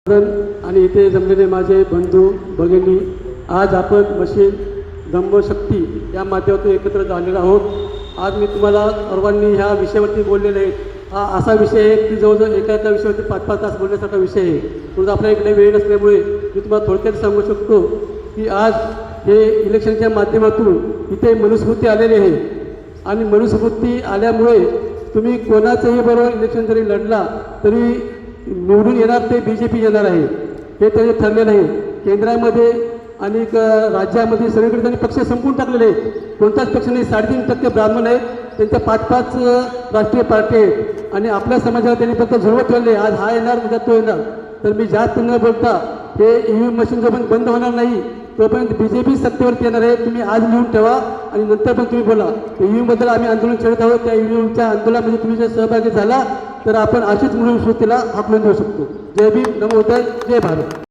आणि इथे जमलेले माझे बंधू भगिनी, आज आपण मशीन धम्मशक्ती या माध्यमातून एकत्र झालेलो आहोत। आज मी तुम्हाला सर्वांनी ह्या विषयावरती बोललेले आहे। हा असा विषय आहे की जवळजवळ एका विषयावरती 5-5 तास बोलण्यासारखा विषय आहे, परंतु आपल्या इकडे वेळ नसल्यामुळे मी तुम्हाला थोडक्यात सांगू शकतो की आज हे इलेक्शनच्या माध्यमातून इथे मनुस्मृती आलेली आहे आणि मनुस्मृती आल्यामुळे तुम्ही कोणाचंही बरोबर इलेक्शन जरी लढला तरी निवडून येणार ते BJP येणार आहे, हे त्याने ठरलेलं आहे। केंद्रामध्ये आणि राज्यामध्ये सगळीकडे त्यांनी पक्ष संपवून टाकलेले आहेत। कोणताच पक्ष नाही। 3.5% ब्राह्मण आहेत, त्यांच्या 5-5 राष्ट्रीय पार्टी आहेत आणि आपल्या समाजाला त्यांनी फक्त झुरवत ठेवले। आज हा येणार, उद्या तो येणार। तर मी जास्त न बोलता हे EVM मशीन जोपर्यंत बंद होणार नाही तोपर्यंत BJP सत्तेवरती येणार आहे। तुम्ही आज लिहून ठेवा आणि नंतर पण तुम्ही बोला। EVM बद्दल आम्ही आंदोलन छेडत आहोत। त्या EVMच्या आंदोलनामध्ये तुम्ही जर सहभागी झाला तर आपण अशीच मनुस्मृतीला हाकलून देऊ शकतो। जय भीम, नमो बुद्धाय, जय भारत।